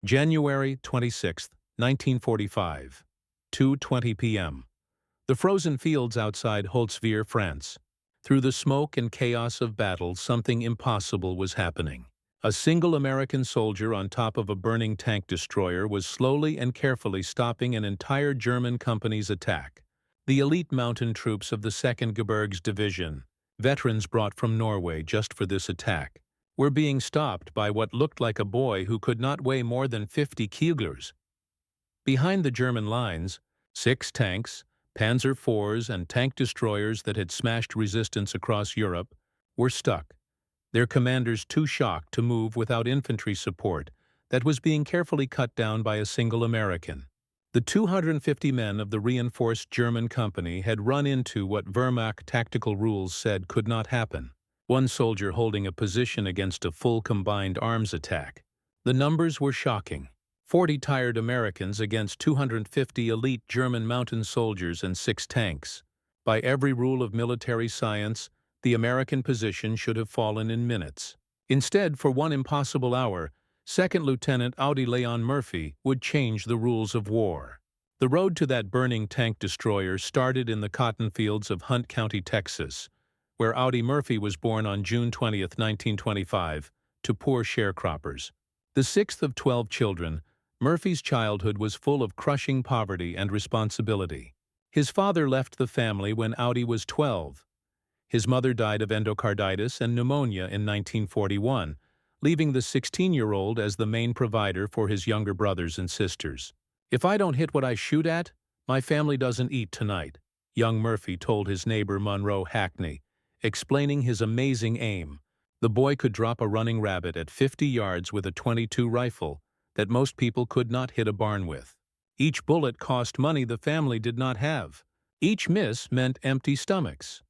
January 26, 1945, 2:20 p.m. The frozen fields outside Holtzwihr, France. Through the smoke and chaos of battle, something impossible was happening. A single American soldier on top of a burning tank destroyer was slowly and carefully stopping an entire German company's attack. The elite mountain troops of the 2nd Gebirgs Division, veterans brought from Norway just for this attack, were being stopped by what looked like a boy who could not weigh more than 50 kilos. Behind the German lines, 6 tanks, Panzer IVs and tank destroyers that had smashed resistance across Europe, were stuck, their commanders too shocked to move without infantry support that was being carefully cut down by a single American. The 250 men of the reinforced German company had run into what Wehrmacht tactical rules said could not happen. One soldier holding a position against a full combined arms attack. The numbers were shocking. 40 tired Americans against 250 elite German mountain soldiers and 6 tanks. By every rule of military science, the American position should have fallen in minutes. Instead, for one impossible hour, 2nd Lieutenant Audie Leon Murphy would change the rules of war. The road to that burning tank destroyer started in the cotton fields of Hunt County, Texas, where Audie Murphy was born on June 20, 1925, to poor sharecroppers. The 6th of 12 children, Murphy's childhood was full of crushing poverty and responsibility. His father left the family when Audie was 12. His mother died of endocarditis and pneumonia in 1941, leaving the 16-year-old as the main provider for his younger brothers and sisters. "If I don't hit what I shoot at, my family doesn't eat tonight," young Murphy told his neighbor Monroe Hackney, explaining his amazing aim. The boy could drop a running rabbit at 50 yards with a .22 rifle that most people could not hit a barn with. Each bullet cost money the family did not have. Each miss meant empty stomachs.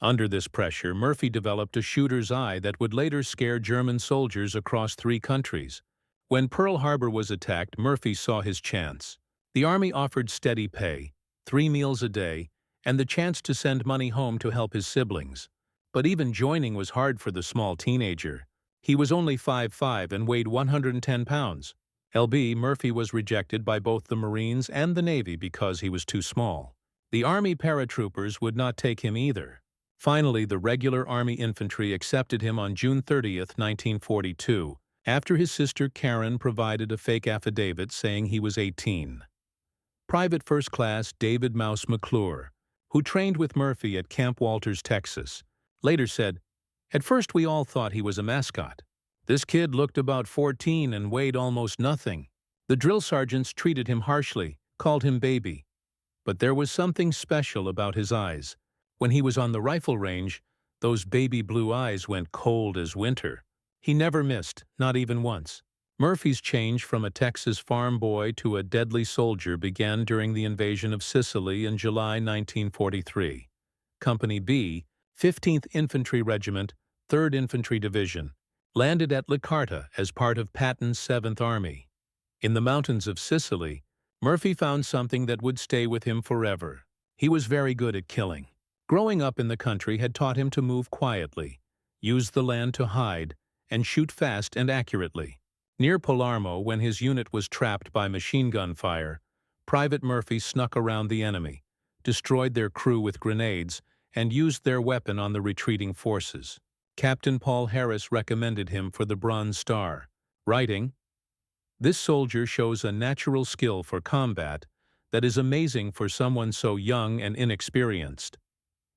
Under this pressure, Murphy developed a shooter's eye that would later scare German soldiers across 3 countries. When Pearl Harbor was attacked, Murphy saw his chance. The Army offered steady pay, 3 meals a day, and the chance to send money home to help his siblings. But even joining was hard for the small teenager. He was only 5'5" and weighed 110 pounds. L.B. Murphy was rejected by both the Marines and the Navy because he was too small. The Army paratroopers would not take him either. Finally, the regular Army infantry accepted him on June 30, 1942, after his sister Karen provided a fake affidavit saying he was 18. Private First Class David Mouse McClure, who trained with Murphy at Camp Walters, Texas, later said, "At first we all thought he was a mascot. This kid looked about 14 and weighed almost nothing. The drill sergeants treated him harshly, called him baby. But there was something special about his eyes. When he was on the rifle range, those baby blue eyes went cold as winter. He never missed, not even once." Murphy's change from a Texas farm boy to a deadly soldier began during the invasion of Sicily in July 1943. Company B, 15th Infantry Regiment, 3rd Infantry Division, landed at Licata as part of Patton's 7th Army. In the mountains of Sicily, Murphy found something that would stay with him forever. He was very good at killing. Growing up in the country had taught him to move quietly, use the land to hide, and shoot fast and accurately. Near Palermo, when his unit was trapped by machine gun fire, Private Murphy snuck around the enemy, destroyed their crew with grenades, and used their weapon on the retreating forces. Captain Paul Harris recommended him for the Bronze Star, writing, "This soldier shows a natural skill for combat that is amazing for someone so young and inexperienced."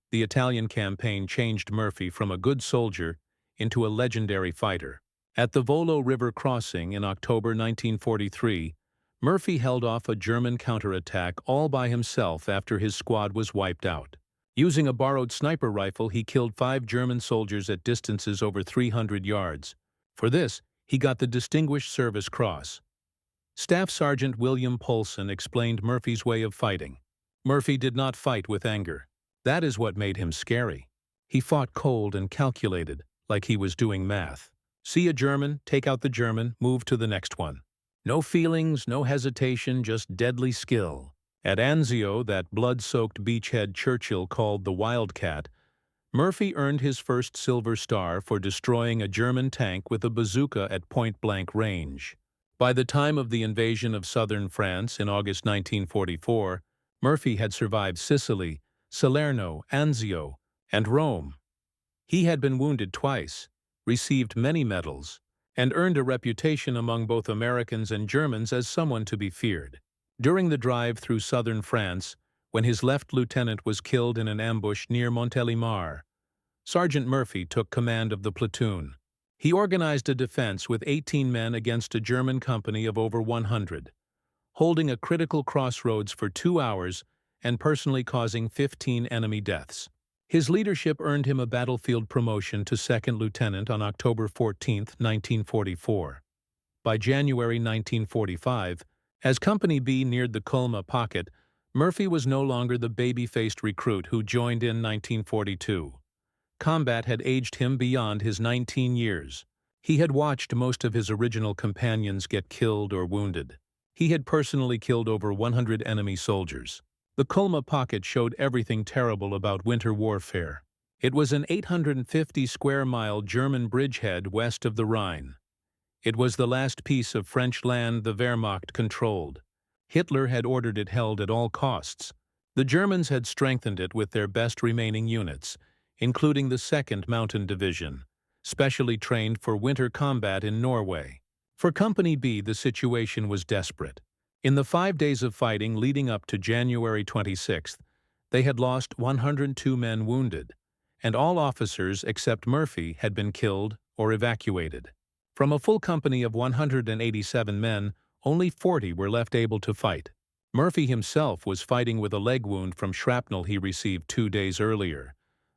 The Italian campaign changed Murphy from a good soldier into a legendary fighter. At the Volo River crossing in October 1943, Murphy held off a German counterattack all by himself after his squad was wiped out. Using a borrowed sniper rifle, he killed 5 German soldiers at distances over 300 yards. For this, he got the Distinguished Service Cross. Staff Sergeant William Polson explained Murphy's way of fighting. Murphy did not fight with anger. That is what made him scary. He fought cold and calculated, like he was doing math. See a German, take out the German, move to the next one. No feelings, no hesitation, just deadly skill. At Anzio, that blood-soaked beachhead Churchill called the Wildcat, Murphy earned his first Silver Star for destroying a German tank with a bazooka at point-blank range. By the time of the invasion of southern France in August 1944, Murphy had survived Sicily, Salerno, Anzio, and Rome. He had been wounded twice, received many medals, and earned a reputation among both Americans and Germans as someone to be feared. During the drive through southern France, when his left lieutenant was killed in an ambush near Montélimar, Sergeant Murphy took command of the platoon. He organized a defense with 18 men against a German company of over 100, holding a critical crossroads for 2 hours and personally causing 15 enemy deaths. His leadership earned him a battlefield promotion to second lieutenant on October 14, 1944. By January 1945, as Company B neared the Colma pocket, Murphy was no longer the baby-faced recruit who joined in 1942. Combat had aged him beyond his 19 years. He had watched most of his original companions get killed or wounded. He had personally killed over 100 enemy soldiers. The Colma pocket showed everything terrible about winter warfare. It was an 850-square-mile German bridgehead west of the Rhine. It was the last piece of French land the Wehrmacht controlled. Hitler had ordered it held at all costs. The Germans had strengthened it with their best remaining units, including the 2nd Mountain Division, specially trained for winter combat in Norway. For Company B, the situation was desperate. In the 5 days of fighting leading up to January 26th, they had lost 102 men wounded, and all officers except Murphy had been killed or evacuated. From a full company of 187 men, only 40 were left able to fight. Murphy himself was fighting with a leg wound from shrapnel he received 2 days earlier,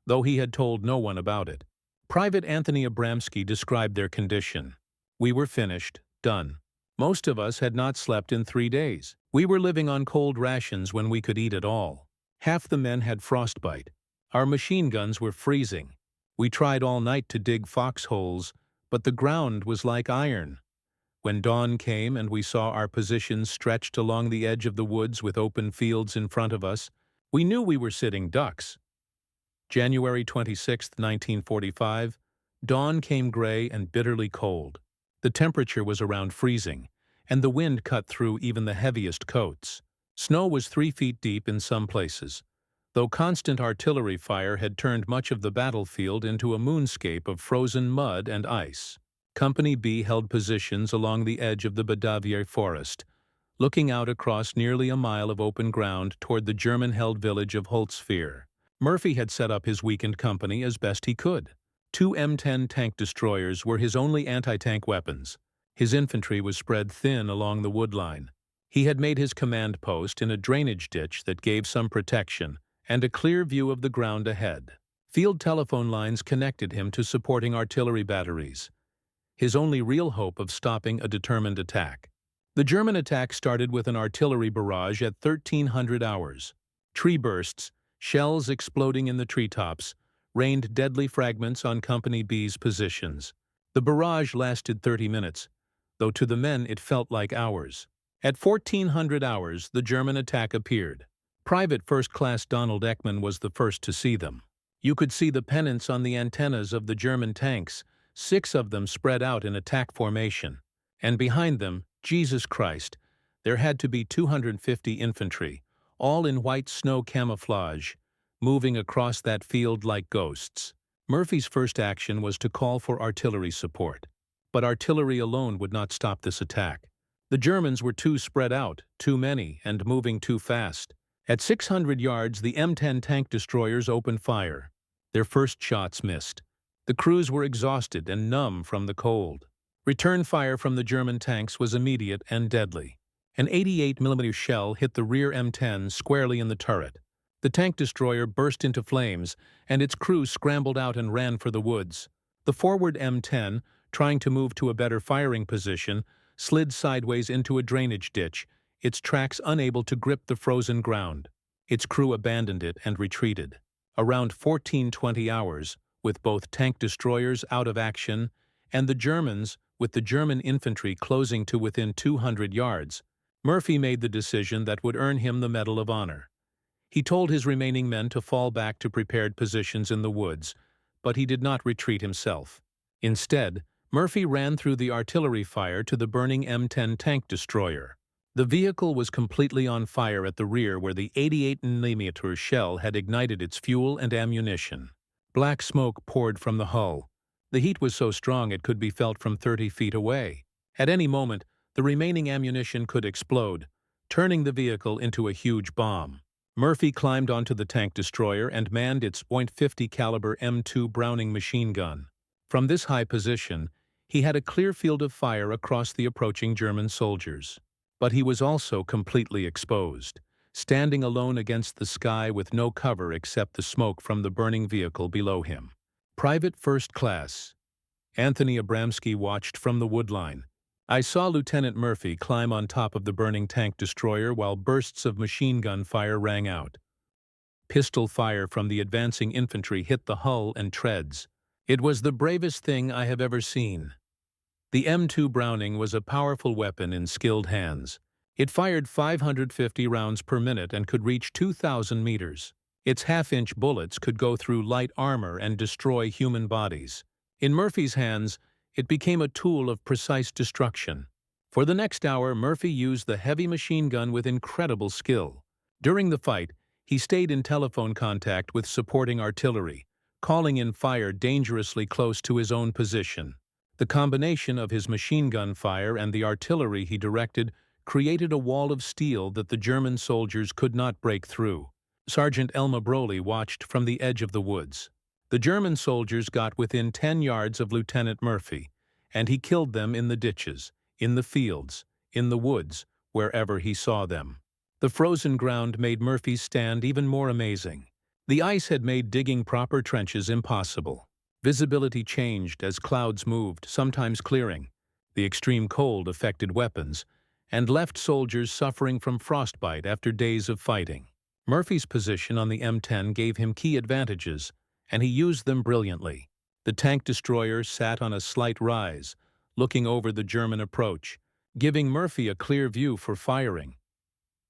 though he had told no one about it. Private Anthony Abramsky described their condition. "We were finished, done. Most of us had not slept in 3 days. We were living on cold rations when we could eat at all. Half the men had frostbite. Our machine guns were freezing. We tried all night to dig foxholes, but the ground was like iron. When dawn came and we saw our positions stretched along the edge of the woods with open fields in front of us, we knew we were sitting ducks." January 26, 1945, dawn came gray and bitterly cold. The temperature was around freezing, and the wind cut through even the heaviest coats. Snow was 3 feet deep in some places, though constant artillery fire had turned much of the battlefield into a moonscape of frozen mud and ice. Company B held positions along the edge of the Badavier forest, looking out across nearly a mile of open ground toward the German-held village of Holzwihr. Murphy had set up his weakened company as best he could. 2 M10 tank destroyers were his only anti-tank weapons. His infantry was spread thin along the wood line. He had made his command post in a drainage ditch that gave some protection and a clear view of the ground ahead. Field telephone lines connected him to supporting artillery batteries, his only real hope of stopping a determined attack. The German attack started with an artillery barrage at 1300 hours. Tree bursts, shells exploding in the treetops, rained deadly fragments on Company B's positions. The barrage lasted 30 minutes, though to the men it felt like hours. At 1400 hours, the German attack appeared. Private First Class Donald Ekman was the first to see them. You could see the pennants on the antennas of the German tanks, 6 of them spread out in attack formation. And behind them, Jesus Christ, there had to be 250 infantry, all in white snow camouflage, moving across that field like ghosts. Murphy's first action was to call for artillery support. But artillery alone would not stop this attack. The Germans were too spread out, too many, and moving too fast. At 600 yards, the M10 tank destroyers opened fire. Their first shots missed. The crews were exhausted and numb from the cold. Return fire from the German tanks was immediate and deadly. An 88mm shell hit the rear M10 squarely in the turret. The tank destroyer burst into flames, and its crew scrambled out and ran for the woods. The forward M10, trying to move to a better firing position, slid sideways into a drainage ditch, its tracks unable to grip the frozen ground. Its crew abandoned it and retreated. Around 1420 hours, with both tank destroyers out of action and the Germans, with the German infantry closing to within 200 yards, Murphy made the decision that would earn him the Medal of Honor. He told his remaining men to fall back to prepared positions in the woods, but he did not retreat himself. Instead, Murphy ran through the artillery fire to the burning M10 tank destroyer. The vehicle was completely on fire at the rear where the 88mm shell had ignited its fuel and ammunition. Black smoke poured from the hull. The heat was so strong it could be felt from 30 feet away. At any moment, the remaining ammunition could explode, turning the vehicle into a huge bomb. Murphy climbed onto the tank destroyer and manned its .50 caliber M2 Browning machine gun. From this high position, he had a clear field of fire across the approaching German soldiers. But he was also completely exposed, standing alone against the sky with no cover except the smoke from the burning vehicle below him. Private First Class Anthony Abramsky watched from the woodline. I saw Lieutenant Murphy climb on top of the burning tank destroyer while bursts of machine gun fire rang out. Pistol fire from the advancing infantry hit the hull and treads. It was the bravest thing I have ever seen. The M2 Browning was a powerful weapon in skilled hands. It fired 550 rounds per minute and could reach 2,000 meters. Its half-inch bullets could go through light armor and destroy human bodies. In Murphy's hands, it became a tool of precise destruction. For the next hour, Murphy used the heavy machine gun with incredible skill. During the fight, he stayed in telephone contact with supporting artillery, calling in fire dangerously close to his own position. The combination of his machine gun fire and the artillery he directed created a wall of steel that the German soldiers could not break through. Sergeant Elma Broly watched from the edge of the woods. The German soldiers got within 10 yards of Lieutenant Murphy, and he killed them in the ditches, in the fields, in the woods, wherever he saw them. The frozen ground made Murphy's stand even more amazing. The ice had made digging proper trenches impossible. Visibility changed as clouds moved, sometimes clearing. The extreme cold affected weapons, and left soldiers suffering from frostbite after days of fighting. Murphy's position on the M10 gave him key advantages, and he used them brilliantly. The tank destroyer sat on a slight rise, looking over the German approach, giving Murphy a clear view for firing.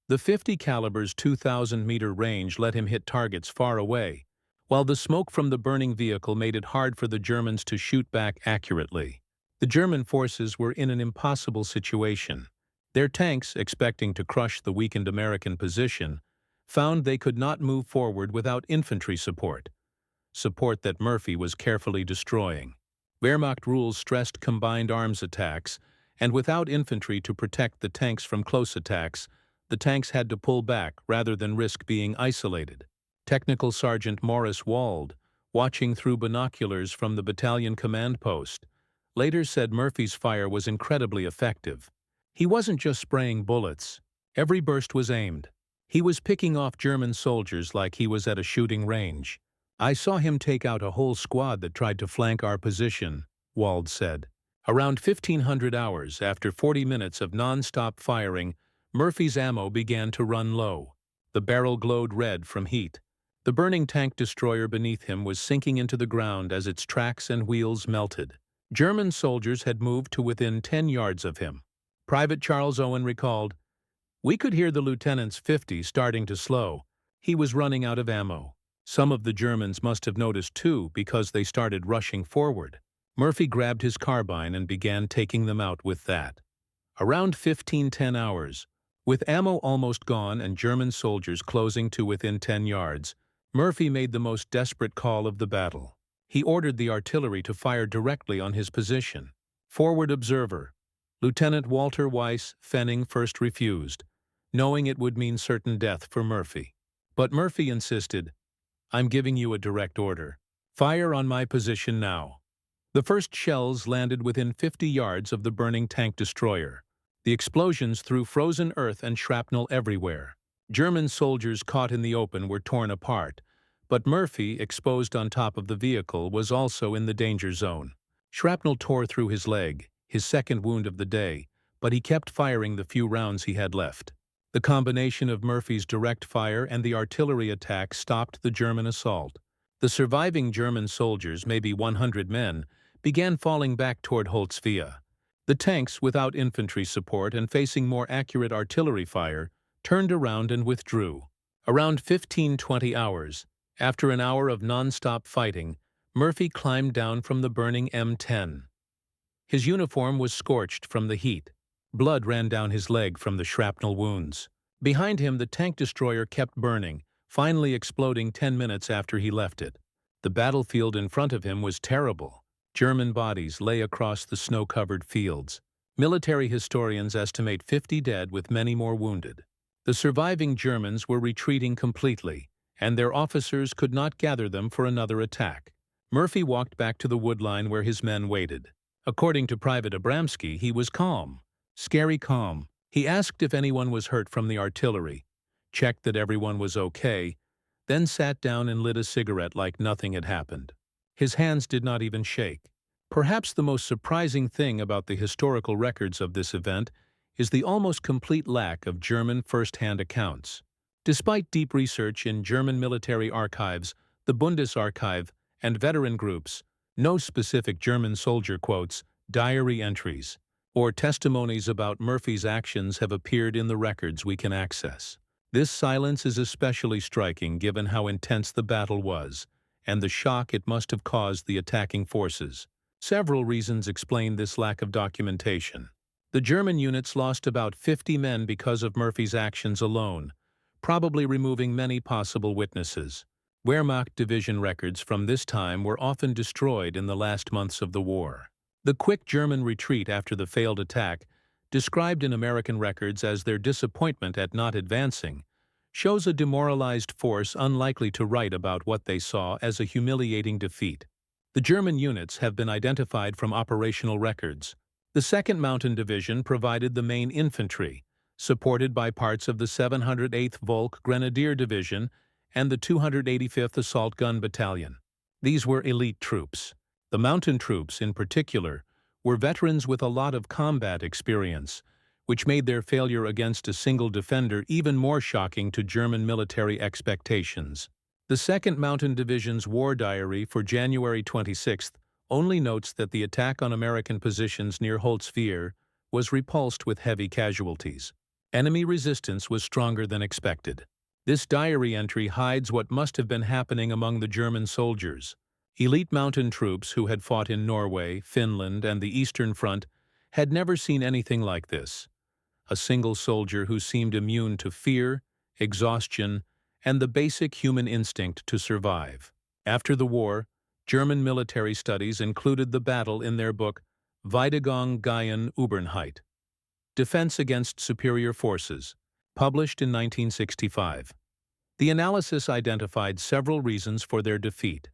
The .50 caliber's 2,000-meter range let him hit targets far away, while the smoke from the burning vehicle made it hard for the Germans to shoot back accurately. The German forces were in an impossible situation. Their tanks, expecting to crush the weakened American position, found they could not move forward without infantry support that Murphy was carefully destroying. Wehrmacht rules stressed combined arms attacks, and without infantry to protect the tanks from close attacks, the tanks had to pull back rather than risk being isolated. Technical Sergeant Morris Wald, watching through binoculars from the battalion command post, later said Murphy's fire was incredibly effective. He wasn't just spraying bullets. Every burst was aimed. He was picking off German soldiers like he was at a shooting range. I saw him take out a whole squad that tried to flank our position, Wald said. Around 1500 hours, after 40 minutes of non-stop firing, Murphy's ammo began to run low. The barrel glowed red from heat. The burning tank destroyer beneath him was sinking into the ground as its tracks and wheels melted. German soldiers had moved to within 10 yards of him. Private Charles Owen recalled, "We could hear the lieutenant's .50 starting to slow. He was running out of ammo. Some of the Germans must have noticed too because they started rushing forward." Murphy grabbed his carbine and began taking them out with that. Around 1510 hours, with ammo almost gone and German soldiers closing to within 10 yards, Murphy made the most desperate call of the battle. He ordered the artillery to fire directly on his position. Forward observer. Lieutenant Walter Weiss Fenning first refused, knowing it would mean certain death for Murphy. But Murphy insisted, "I'm giving you a direct order. Fire on my position now." The first shells landed within 50 yards of the burning tank destroyer. The explosions threw frozen earth and shrapnel everywhere. German soldiers caught in the open were torn apart, but Murphy, exposed on top of the vehicle, was also in the danger zone. Shrapnel tore through his leg, his second wound of the day, but he kept firing the few rounds he had left. The combination of Murphy's direct fire and the artillery attack stopped the German assault. The surviving German soldiers, maybe 100 men, began falling back toward Holzwihr. The tanks, without infantry support and facing more accurate artillery fire, turned around and withdrew. Around 1520 hours, after an hour of non-stop fighting, Murphy climbed down from the burning M10. His uniform was scorched from the heat. Blood ran down his leg from the shrapnel wounds. Behind him, the tank destroyer kept burning, finally exploding 10 minutes after he left it. The battlefield in front of him was terrible. German bodies lay across the snow-covered fields. Military historians estimate 50 dead with many more wounded. The surviving Germans were retreating completely, and their officers could not gather them for another attack. Murphy walked back to the woodline where his men waited. According to Private Abramsky, he was calm, scary calm. He asked if anyone was hurt from the artillery, checked that everyone was okay, then sat down and lit a cigarette like nothing had happened. His hands did not even shake. Perhaps the most surprising thing about the historical records of this event is the almost complete lack of German first-hand accounts. Despite deep research in German military archives, the Bundesarchiv, and veteran groups, no specific German soldier quotes, diary entries, or testimonies about Murphy's actions have appeared in the records we can access. This silence is especially striking given how intense the battle was, and the shock it must have caused the attacking forces. Several reasons explain this lack of documentation. The German units lost about 50 men because of Murphy's actions alone, probably removing many possible witnesses. Wehrmacht division records from this time were often destroyed in the last months of the war. The quick German retreat after the failed attack, described in American records as their disappointment at not advancing, shows a demoralized force unlikely to write about what they saw as a humiliating defeat. The German units have been identified from operational records. The 2nd Mountain Division provided the main infantry, supported by parts of the 708th Volk Grenadier Division and the 285th Assault Gun Battalion. These were elite troops. The mountain troops, in particular, were veterans with a lot of combat experience, which made their failure against a single defender even more shocking to German military expectations. The 2nd Mountain Division's war diary for January 26th only notes that the attack on American positions near Holzwihr was repulsed with heavy casualties. Enemy resistance was stronger than expected. This diary entry hides what must have been happening among the German soldiers. Elite mountain troops who had fought in Norway, Finland, and the Eastern Front had never seen anything like this. A single soldier who seemed immune to fear, exhaustion, and the basic human instinct to survive. After the war, German military studies included the battle in their book Weidegang gegen Überheit, Defense Against Superior Forces, published in 1965. The analysis identified several reasons for their defeat: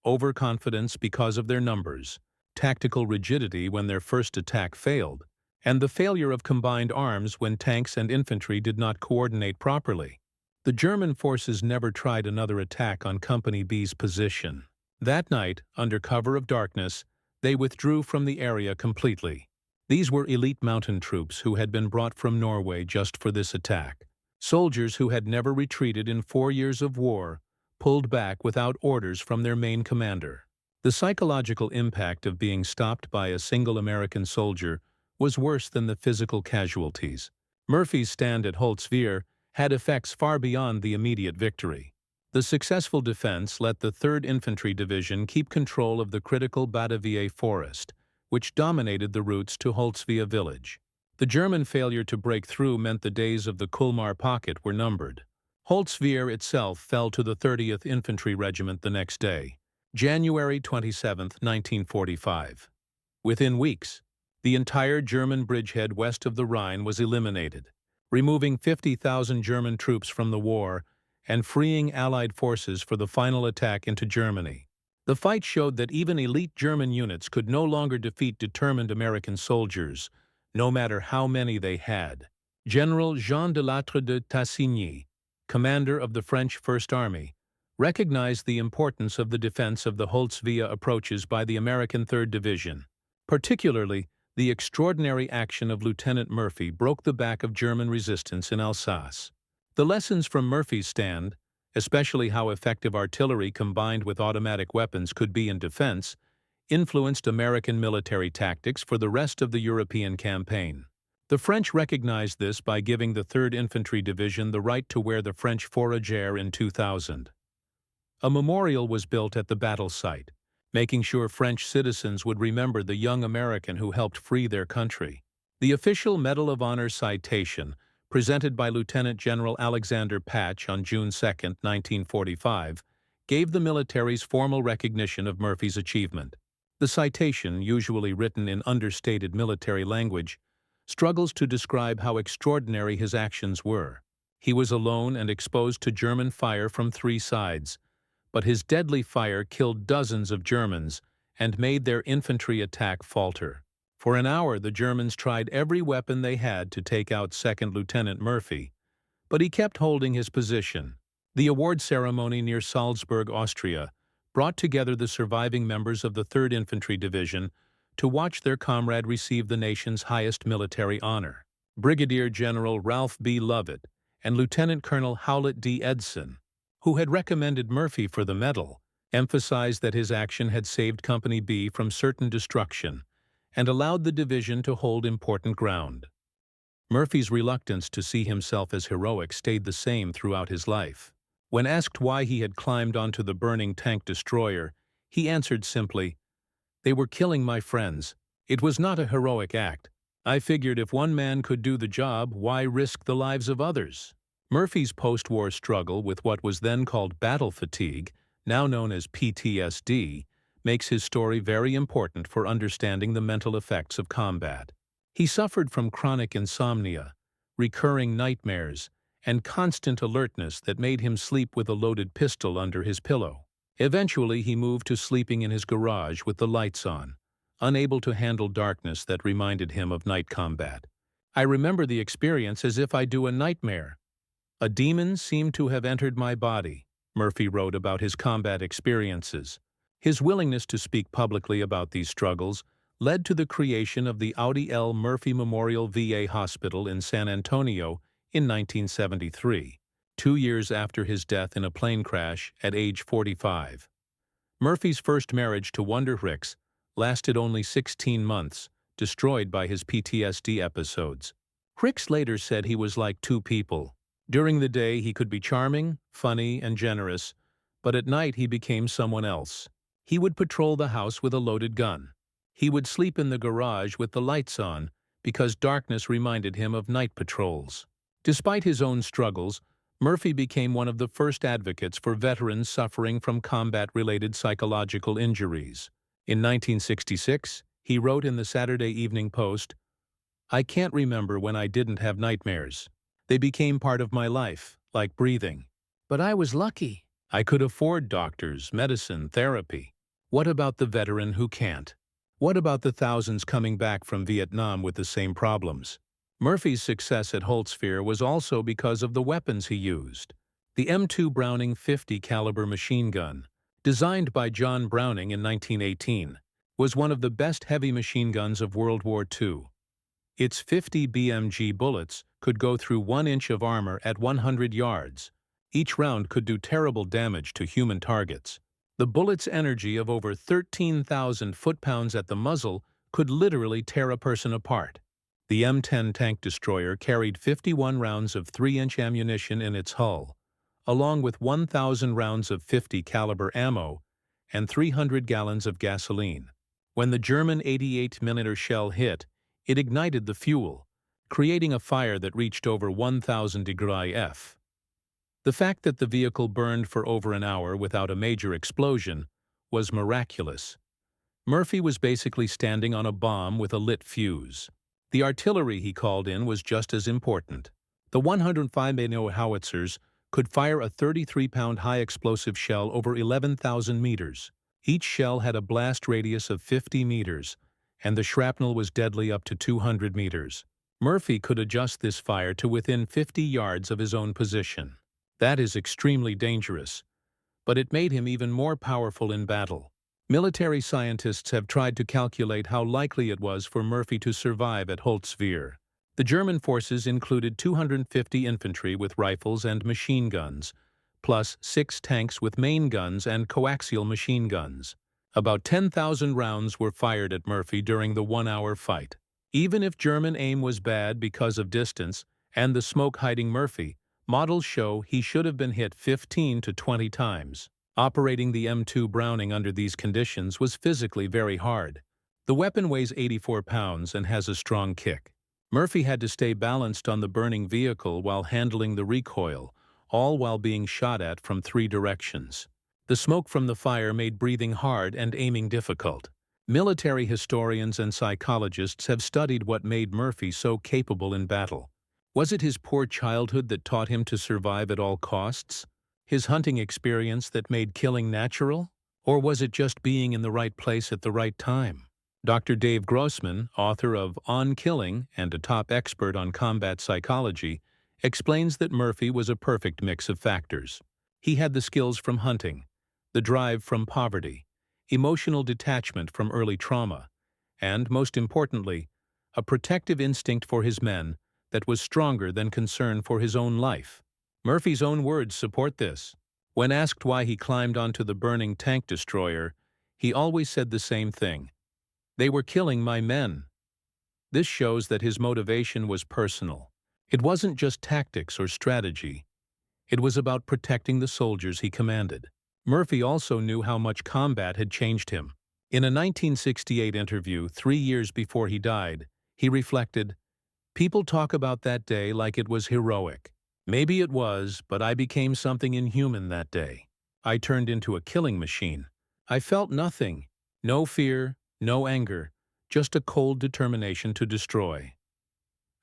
overconfidence because of their numbers, tactical rigidity when their first attack failed, and the failure of combined arms when tanks and infantry did not coordinate properly. The German forces never tried another attack on Company B's position. That night, under cover of darkness, they withdrew from the area completely. These were elite mountain troops who had been brought from Norway just for this attack. Soldiers who had never retreated in 4 years of war pulled back without orders from their main commander. The psychological impact of being stopped by a single American soldier was worse than the physical casualties. Murphy's stand at Holzwihr had effects far beyond the immediate victory. The successful defense let the 3rd Infantry Division keep control of the critical Batavier Forest, which dominated the routes to Holzwihr village. The German failure to break through meant the days of the Kulmar pocket were numbered. Holzwihr itself fell to the 30th Infantry Regiment the next day, January 27, 1945. Within weeks, the entire German bridgehead west of the Rhine was eliminated, removing 50,000 German troops from the war and freeing Allied forces for the final attack into Germany. The fight showed that even elite German units could no longer defeat determined American soldiers, no matter how many they had. General Jean de Lattre de Tassigny, commander of the French First Army, recognized the importance of the defense of the Holzwihr approaches by the American 3rd Division. Particularly, the extraordinary action of Lieutenant Murphy broke the back of German resistance in Alsace. The lessons from Murphy's stand, especially how effective artillery combined with automatic weapons could be in defense, influenced American military tactics for the rest of the European campaign. The French recognized this by giving the 3rd Infantry Division the right to wear the French fourragère in 2000. A memorial was built at the battle site, making sure French citizens would remember the young American who helped free their country. The official Medal of Honor citation, presented by Lieutenant General Alexander Patch on June 2, 1945, gave the military's formal recognition of Murphy's achievement. The citation, usually written in understated military language, struggles to describe how extraordinary his actions were. He was alone and exposed to German fire from 3 sides, but his deadly fire killed dozens of Germans and made their infantry attack falter. For an hour, the Germans tried every weapon they had to take out 2nd Lieutenant Murphy, but he kept holding his position. The award ceremony near Salzburg, Austria, brought together the surviving members of the 3rd Infantry Division to watch their comrade receive the nation's highest military honor. Brigadier General Ralph B. Lovett and Lieutenant Colonel Howlett D. Edson, who had recommended Murphy for the medal, emphasized that his action had saved Company B from certain destruction and allowed the division to hold important ground. Murphy's reluctance to see himself as heroic stayed the same throughout his life. When asked why he had climbed onto the burning tank destroyer, he answered simply, "They were killing my friends. It was not a heroic act. I figured if one man could do the job, why risk the lives of others?" Murphy's post-war struggle with what was then called battle fatigue, now known as PTSD, makes his story very important for understanding the mental effects of combat. He suffered from chronic insomnia, recurring nightmares, and constant alertness that made him sleep with a loaded pistol under his pillow. Eventually, he moved to sleeping in his garage with the lights on, unable to handle darkness that reminded him of night combat. "I remember the experience as if I do a nightmare. A demon seemed to have entered my body," Murphy wrote about his combat experiences. His willingness to speak publicly about these struggles led to the creation of the Audie L. Murphy Memorial VA Hospital in San Antonio in 1973, 2 years after his death in a plane crash at age 45. Murphy's first marriage to Wanda Hicks lasted only 16 months, destroyed by his PTSD episodes. Hicks later said he was like 2 people. During the day, he could be charming, funny, and generous, but at night he became someone else. He would patrol the house with a loaded gun. He would sleep in the garage with the lights on because darkness reminded him of night patrols. Despite his own struggles, Murphy became one of the first advocates for veterans suffering from combat-related psychological injuries. In 1966, he wrote in the Saturday Evening Post, "I can't remember when I didn't have nightmares. They became part of my life, like breathing. But I was lucky. I could afford doctors, medicine, therapy. What about the veteran who can't? What about the thousands coming back from Vietnam with the same problems?" Murphy's success at Holtzwihr was also because of the weapons he used. The M2 Browning .50 caliber machine gun, designed by John Browning in 1918, was one of the best heavy machine guns of World War II. Its 50 BMG bullets could go through 1 inch of armor at 100 yards. Each round could do terrible damage to human targets. The bullet's energy of over 13,000 foot-pounds at the muzzle could literally tear a person apart. The M10 tank destroyer carried 51 rounds of 3-inch ammunition in its hull, along with 1,000 rounds of .50 caliber ammo and 300 gallons of gasoline. When the German 88mm shell hit, it ignited the fuel, creating a fire that reached over 1,000 degrees F. The fact that the vehicle burned for over an hour without a major explosion was miraculous. Murphy was basically standing on a bomb with a lit fuse. The artillery he called in was just as important. The 105mm howitzers could fire a 33-pound high-explosive shell over 11,000 meters. Each shell had a blast radius of 50 meters, and the shrapnel was deadly up to 200 meters. Murphy could adjust this fire to within 50 yards of his own position. That is extremely dangerous, but it made him even more powerful in battle. Military scientists have tried to calculate how likely it was for Murphy to survive at Holtzwihr. The German forces included 250 infantry with rifles and machine guns, plus 6 tanks with main guns and coaxial machine guns. About 10,000 rounds were fired at Murphy during the 1-hour fight. Even if German aim was bad because of distance and the smoke hiding Murphy, models show he should have been hit 15 to 20 times. Operating the M2 Browning under these conditions was physically very hard. The weapon weighs 84 pounds and has a strong kick. Murphy had to stay balanced on the burning vehicle while handling the recoil, all while being shot at from 3 directions. The smoke from the fire made breathing hard and aiming difficult. Military historians and psychologists have studied what made Murphy so capable in battle. Was it his poor childhood that taught him to survive at all costs? His hunting experience that made killing natural? Or was it just being in the right place at the right time? Dr. Dave Grossman, author of On Killing and a top expert on combat psychology, explains that Murphy was a perfect mix of factors. He had the skills from hunting, the drive from poverty, emotional detachment from early trauma, and, most importantly, a protective instinct for his men that was stronger than concern for his own life. Murphy's own words support this. When asked why he climbed onto the burning tank destroyer, he always said the same thing: "They were killing my men." This shows that his motivation was personal. It wasn't just tactics or strategy. It was about protecting the soldiers he commanded. Murphy also knew how much combat had changed him. In a 1968 interview, 3 years before he died, he reflected, "People talk about that day like it was heroic. Maybe it was, but I became something inhuman that day. I turned into a killing machine. I felt nothing. No fear, no anger, just a cold determination to destroy."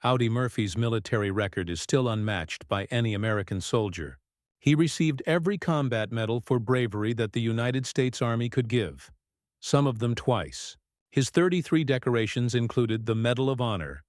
Audie Murphy's military record is still unmatched by any American soldier. He received every combat medal for bravery that the United States Army could give, some of them twice. His 33 decorations included the Medal of Honor,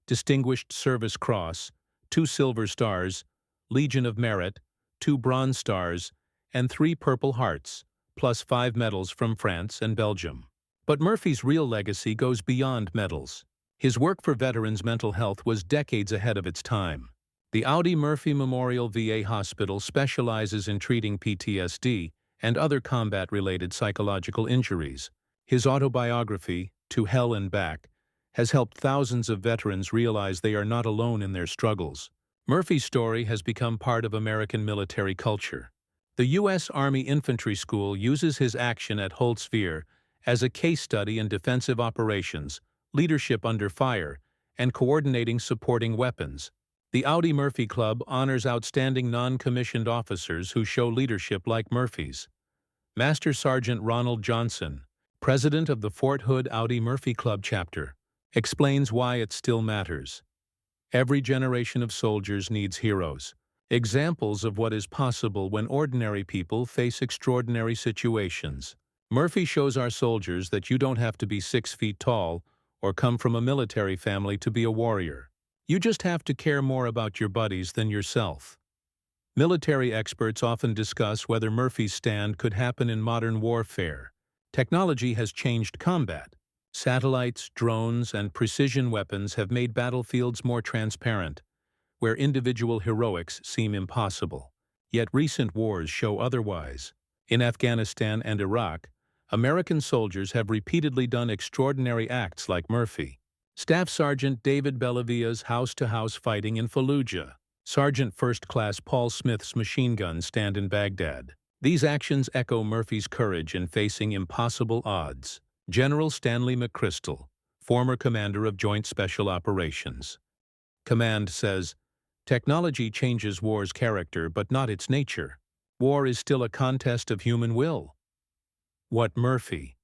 Distinguished Service Cross, 2 Silver Stars, Legion of Merit, 2 Bronze Stars, and 3 Purple Hearts, plus 5 medals from France and Belgium. But Murphy's real legacy goes beyond medals. His work for veterans' mental health was decades ahead of its time. The Audie Murphy Memorial VA Hospital specializes in treating PTSD and other combat-related psychological injuries. His autobiography, To Hell and Back, has helped thousands of veterans realize they are not alone in their struggles. Murphy's story has become part of American military culture. The U.S. Army Infantry School uses his action at Holtzwihr as a case study in defensive operations, leadership under fire, and coordinating supporting weapons. The Audie Murphy Club honors outstanding non-commissioned officers who show leadership like Murphy's. Master Sergeant Ronald Johnson, president of the Fort Hood Audie Murphy Club chapter, explains why it still matters. Every generation of soldiers needs heroes, examples of what is possible when ordinary people face extraordinary situations. Murphy shows our soldiers that you don't have to be 6 feet tall or come from a military family to be a warrior. You just have to care more about your buddies than yourself. Military experts often discuss whether Murphy's stand could happen in modern warfare. Technology has changed combat. Satellites, drones, and precision weapons have made battlefields more transparent, where individual heroics seem impossible. Yet recent wars show otherwise. In Afghanistan and Iraq, American soldiers have repeatedly done extraordinary acts like Murphy. Staff Sergeant David Bellavia's house-to-house fighting in Fallujah, Sergeant First Class Paul Smith's machine gun stand in Baghdad. These actions echo Murphy's courage in facing impossible odds. General Stanley McChrystal, former commander of Joint Special Operations. Command says, "Technology changes war's character, but not its nature. War is still a contest of human will." What Murphy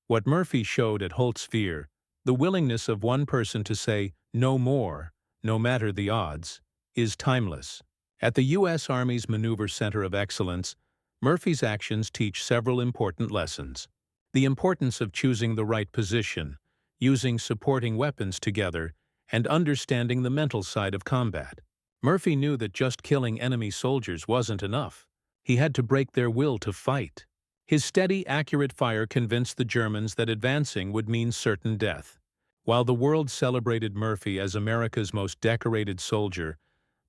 showed at Holtzwihr, the willingness of one person to say no more, no matter the odds, is timeless. At the U.S. Army's Maneuver Center of Excellence, Murphy's actions teach several important lessons. The importance of choosing the right position, using supporting weapons together, and understanding the mental side of combat. Murphy knew that just killing enemy soldiers wasn't enough. He had to break their will to fight. His steady, accurate fire convinced the Germans that advancing would mean certain death. While the world celebrated Murphy as America's most decorated soldier,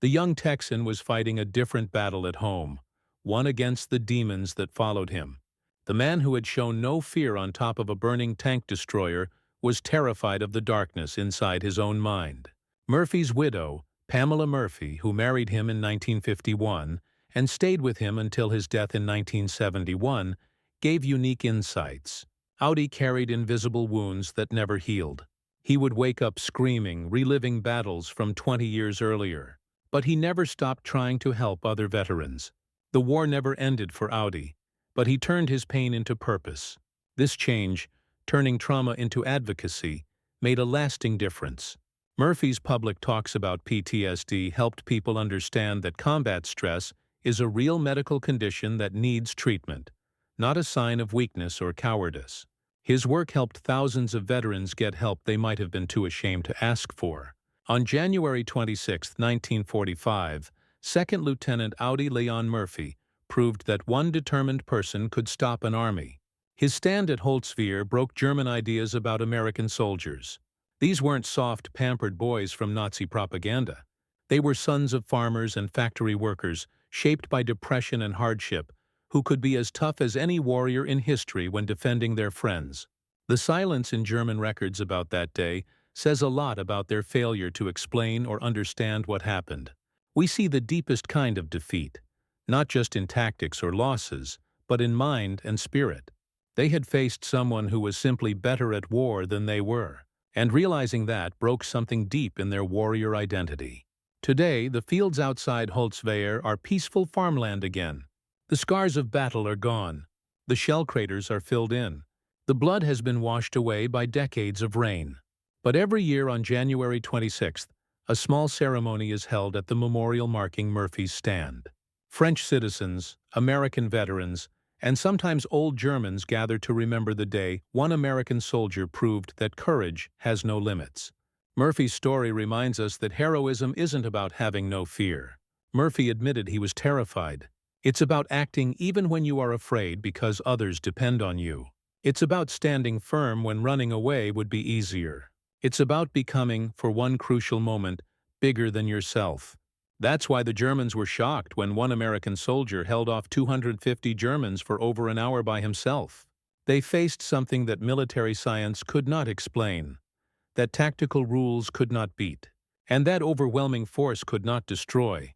the young Texan was fighting a different battle at home, one against the demons that followed him. The man who had shown no fear on top of a burning tank destroyer was terrified of the darkness inside his own mind. Murphy's widow, Pamela Murphy, who married him in 1951 and stayed with him until his death in 1971, gave unique insights. Audi carried invisible wounds that never healed. He would wake up screaming, reliving battles from 20 years earlier. But he never stopped trying to help other veterans. The war never ended for Audi, but he turned his pain into purpose. This change, turning trauma into advocacy, made a lasting difference. Murphy's public talks about PTSD helped people understand that combat stress is a real medical condition that needs treatment, not a sign of weakness or cowardice. His work helped thousands of veterans get help they might have been too ashamed to ask for. On January 26, 1945, Second Lieutenant Audi Leon Murphy proved that one determined person could stop an army. His stand at Holtzwihr broke German ideas about American soldiers. These weren't soft, pampered boys from Nazi propaganda. They were sons of farmers and factory workers, shaped by depression and hardship, who could be as tough as any warrior in history when defending their friends. The silence in German records about that day says a lot about their failure to explain or understand what happened. We see the deepest kind of defeat, not just in tactics or losses, but in mind and spirit. They had faced someone who was simply better at war than they were, and realizing that broke something deep in their warrior identity. Today, the fields outside Holtzwihr are peaceful farmland again. The scars of battle are gone. The shell craters are filled in. The blood has been washed away by decades of rain. But every year on January 26th, a small ceremony is held at the memorial marking Murphy's stand. French citizens, American veterans, and sometimes old Germans gather to remember the day one American soldier proved that courage has no limits. Murphy's story reminds us that heroism isn't about having no fear. Murphy admitted he was terrified. It's about acting even when you are afraid because others depend on you. It's about standing firm when running away would be easier. It's about becoming, for one crucial moment, bigger than yourself. That's why the Germans were shocked when one American soldier held off 250 Germans for over an hour by himself. They faced something that military science could not explain, that tactical rules could not beat, and that overwhelming force could not destroy: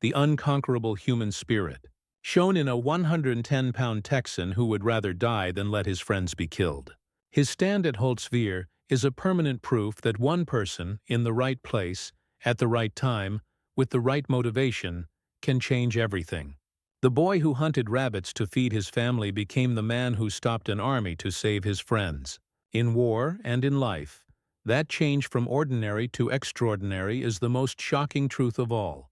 the unconquerable human spirit, shown in a 110-pound Texan who would rather die than let his friends be killed. His stand at Holtzwihr is a permanent proof that one person, in the right place, at the right time, with the right motivation, can change everything. The boy who hunted rabbits to feed his family became the man who stopped an army to save his friends. In war and in life, that change from ordinary to extraordinary is the most shocking truth of all.